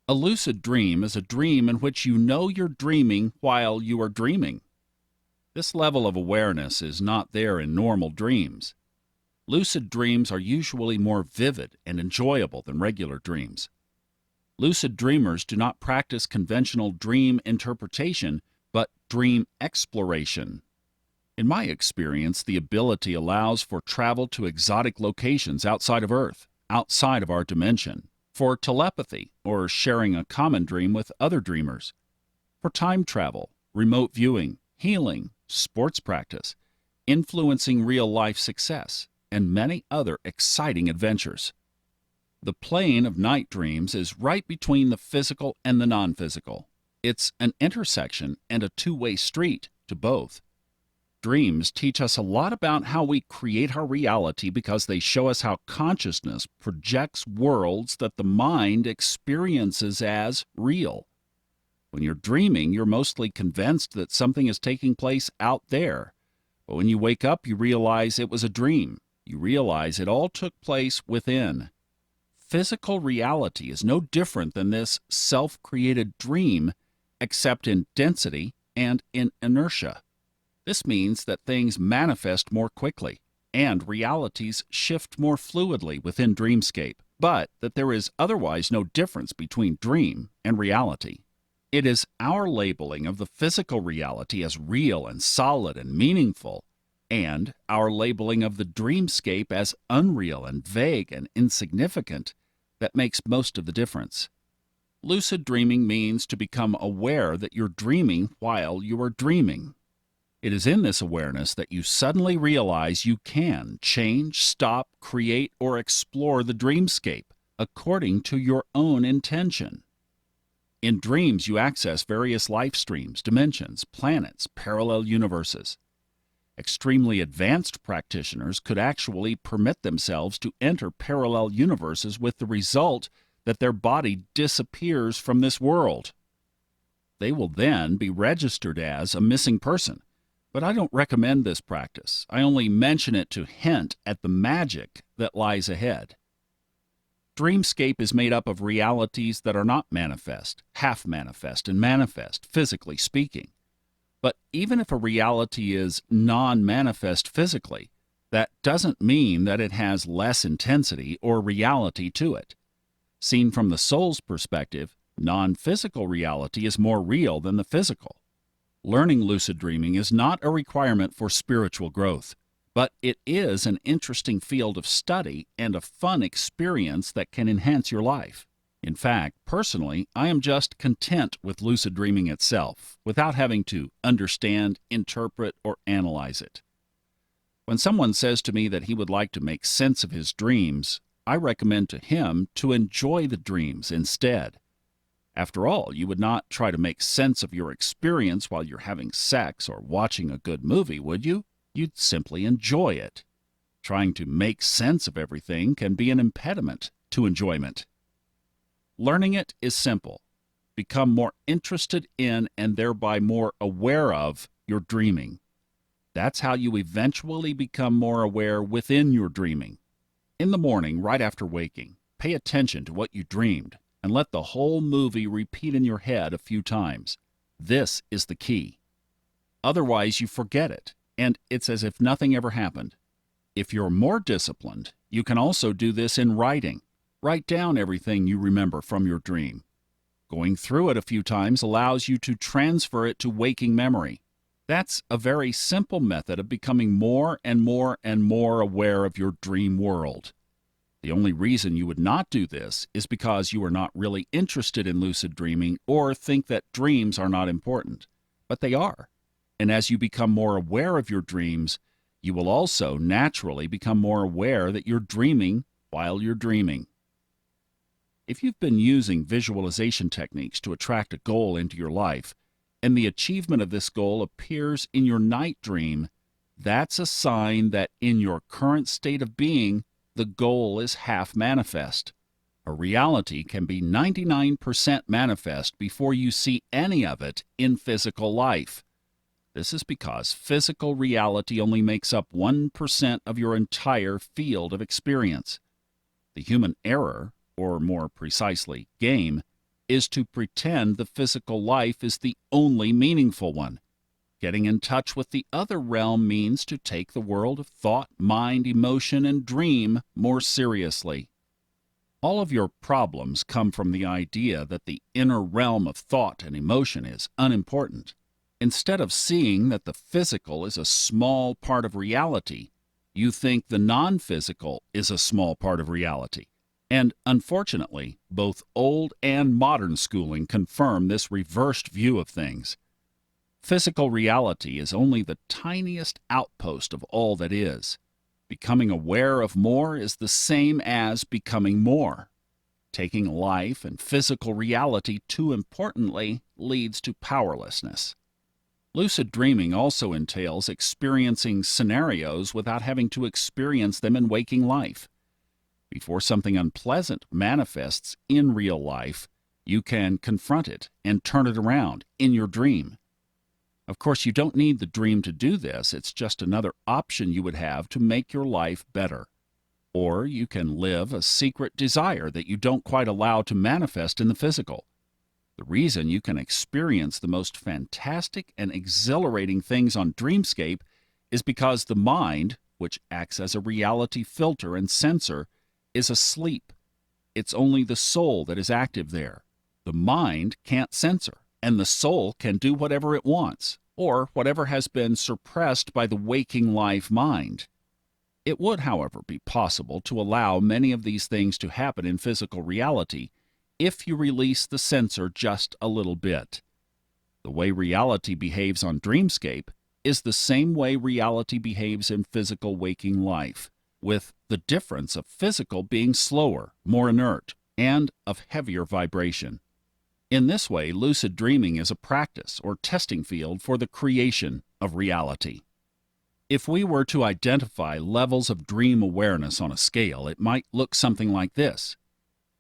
A lucid dream is a dream in which you know you're dreaming while you are dreaming. This level of awareness is not there in normal dreams. Lucid dreams are usually more vivid and enjoyable than regular dreams. Lucid dreamers do not practice conventional dream interpretation, but dream exploration. In my experience, the ability allows for travel to exotic locations outside of Earth, outside of our dimension, for telepathy or sharing a common dream with other dreamers, for time travel, remote viewing, healing, sports practice, influencing real-life success, and many other exciting adventures. The plane of night dreams is right between the physical and the non-physical. It's an intersection and a two-way street to both. Dreams teach us a lot about how we create our reality because they show us how consciousness projects worlds that the mind experiences as real. When you're dreaming, you're mostly convinced that something is taking place out there. But when you wake up, you realize it was a dream. You realize it all took place within. Physical reality is no different than this self-created dream, except in density and in inertia. This means that things manifest more quickly, and realities shift more fluidly within dreamscape, but that there is otherwise no difference between dream and reality. It is our labeling of the physical reality as real and solid and meaningful, and our labeling of the dreamscape as unreal and vague and insignificant that makes most of the difference. Lucid dreaming means to become aware that you're dreaming while you are dreaming. It is in this awareness that you suddenly realize you can change, stop, create, or explore the dreamscape according to your own intention. In dreams, you access various life streams, dimensions, planets, parallel universes. Extremely advanced practitioners could actually permit themselves to enter parallel universes with the result that their body disappears from this world. They will then be registered as a missing person. But I don't recommend this practice. I only mention it to hint at the magic that lies ahead. Dreamscape is made up of realities that are not manifest, half manifest, and manifest, physically speaking. But even if a reality is non-manifest physically, that doesn't mean that it has less intensity or reality to it. Seen from the soul's perspective, non-physical reality is more real than the physical. Learning lucid dreaming is not a requirement for spiritual growth, but it is an interesting field of study and a fun experience that can enhance your life. In fact, personally, I am just content with lucid dreaming itself, without having to understand, interpret, or analyze it. When someone says to me that he would like to make sense of his dreams, I recommend to him to enjoy the dreams instead. After all, you would not try to make sense of your experience while you're having sex or watching a good movie, would you? You'd simply enjoy it. Trying to make sense of everything can be an impediment to enjoyment. Learning it is simple. Become more interested in and thereby more aware of your dreaming. That's how you eventually become more aware within your dreaming. In the morning, right after waking, pay attention to what you dreamed and let the whole movie repeat in your head a few times. This is the key. Otherwise, you forget it, and it's as if nothing ever happened. If you're more disciplined, you can also do this in writing. Write down everything you remember from your dream. Going through it a few times allows you to transfer it to waking memory. That's a very simple method of becoming more and more and more aware of your dream world. The only reason you would not do this is because you are not really interested in lucid dreaming or think that dreams are not important. But they are. And as you become more aware of your dreams, you will also naturally become more aware that you're dreaming while you're dreaming. If you've been using visualization techniques to attract a goal into your life, and the achievement of this goal appears in your night dream, that's a sign that in your current state of being, the goal is half manifest. A reality can be 99% manifest before you see any of it in physical life. This is because physical reality only makes up 1% of your entire field of experience. The human error, or more precisely, game, is to pretend the physical life is the only meaningful one. Getting in touch with the other realm means to take the world of thought, mind, emotion, and dream more seriously. All of your problems come from the idea that the inner realm of thought and emotion is unimportant. Instead of seeing that the physical is a small part of reality, you think the non-physical is a small part of reality. And unfortunately, both old and modern schooling confirm this reversed view of things. Physical reality is only the tiniest outpost of all that is. Becoming aware of more is the same as becoming more. Taking life and physical reality too importantly leads to powerlessness. Lucid dreaming also entails experiencing scenarios without having to experience them in waking life. Before something unpleasant manifests in real life, you can confront it and turn it around in your dream. Of course, you don't need the dream to do this. It's just another option you would have to make your life better. Or you can live a secret desire that you don't quite allow to manifest in the physical. The reason you can experience the most fantastic and exhilarating things on Dreamscape is because the mind, which acts as a reality filter and censor, is asleep. It's only the soul that is active there. The mind can't censor, and the soul can do whatever it wants, or whatever has been suppressed by the waking life mind. It would, however, be possible to allow many of these things to happen in physical reality if you release the censor just a little bit. The way reality behaves on Dreamscape is the same way reality behaves in physical waking life, with the difference of physical being slower, more inert, and of heavier vibration. In this way, lucid dreaming is a practice or testing field for the creation of reality. If we were to identify levels of dream awareness on a scale, it might look something like this.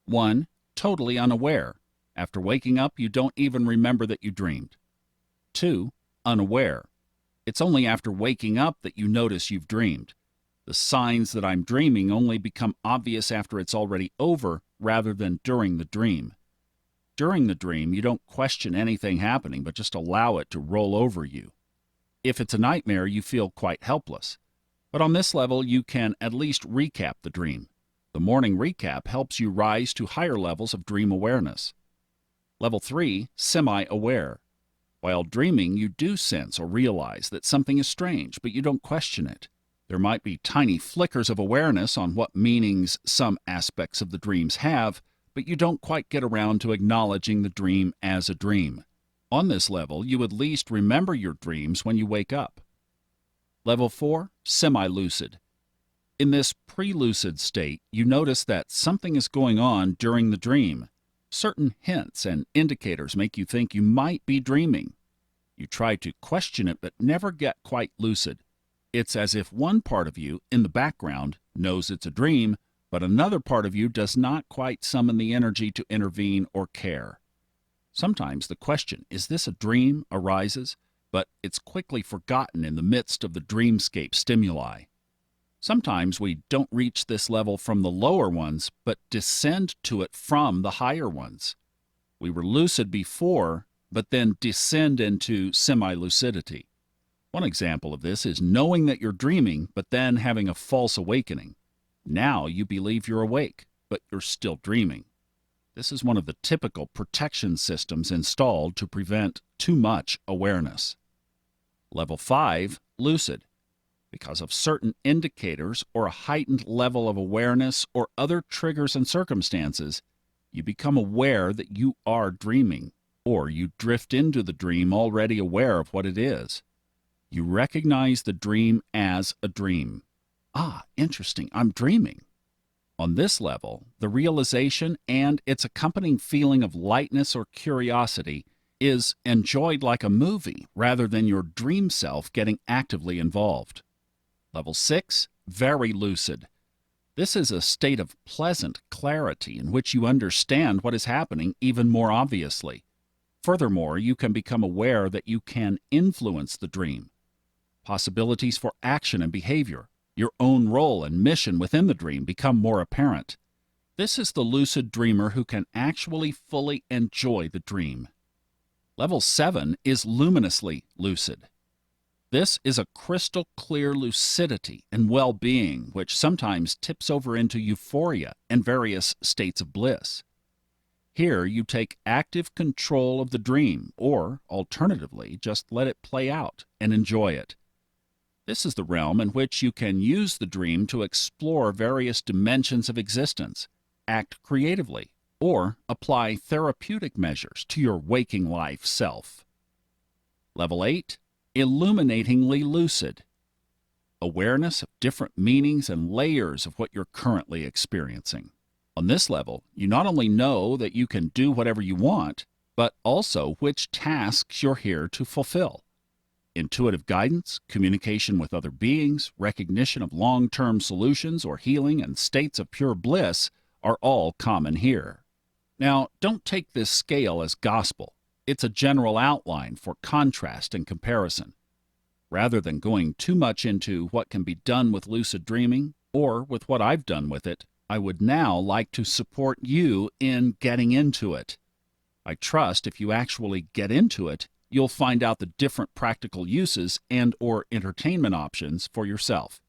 1. Totally unaware. After waking up, you don't even remember that you dreamed. 2. Unaware. It's only after waking up that you notice you've dreamed. The signs that I'm dreaming only become obvious after it's already over rather than during the dream. During the dream, you don't question anything happening, but just allow it to roll over you. If it's a nightmare, you feel quite helpless. But on this level, you can at least recap the dream. The morning recap helps you rise to higher levels of dream awareness. Level 3, semi-aware. While dreaming, you do sense or realize that something is strange, but you don't question it. There might be tiny flickers of awareness on what meanings some aspects of the dreams have, but you don't quite get around to acknowledging the dream as a dream. On this level, you at least remember your dreams when you wake up. Level 4, semi-lucid. In this pre-lucid state, you notice that something is going on during the dream. Certain hints and indicators make you think you might be dreaming. You try to question it but never get quite lucid. It's as if one part of you, in the background, knows it's a dream, but another part of you does not quite summon the energy to intervene or care. Sometimes the question, "Is this a dream?" arises, but it's quickly forgotten in the midst of the dreamscape stimuli. Sometimes we don't reach this level from the lower ones, but descend to it from the higher ones. We were lucid before, but then descend into semi-lucidity. One example of this is knowing that you're dreaming, but then having a false awakening. Now you believe you're awake, but you're still dreaming. This is one of the typical protection systems installed to prevent too much awareness. Level 5, lucid. Because of certain indicators or a heightened level of awareness or other triggers and circumstances, you become aware that you are dreaming, or you drift into the dream already aware of what it is. You recognize the dream as a dream. Ah, interesting, I'm dreaming. On this level, the realization and its accompanying feeling of lightness or curiosity is enjoyed like a movie rather than your dream self getting actively involved. Level 6, very lucid. This is a state of pleasant clarity in which you understand what is happening even more obviously. Furthermore, you can become aware that you can influence the dream. Possibilities for action and behavior, your own role and mission within the dream become more apparent. This is the lucid dreamer who can actually fully enjoy the dream. Level 7 is luminously lucid. This is a crystal clear lucidity and well-being which sometimes tips over into euphoria and various states of bliss. Here you take active control of the dream, or, alternatively, just let it play out and enjoy it. This is the realm in which you can use the dream to explore various dimensions of existence, act creatively, or apply therapeutic measures to your waking life self. Level 8. Illuminatingly lucid. Awareness of different meanings and layers of what you're currently experiencing. On this level, you not only know that you can do whatever you want, but also which tasks you're here to fulfill. Intuitive guidance, communication with other beings, recognition of long-term solutions or healing, and states of pure bliss are all common here. Now, don't take this scale as gospel. It's a general outline for contrast and comparison. Rather than going too much into what can be done with lucid dreaming, or with what I've done with it, I would now like to support you in getting into it. I trust if you actually get into it, you'll find out the different practical uses and/or entertainment options for yourself.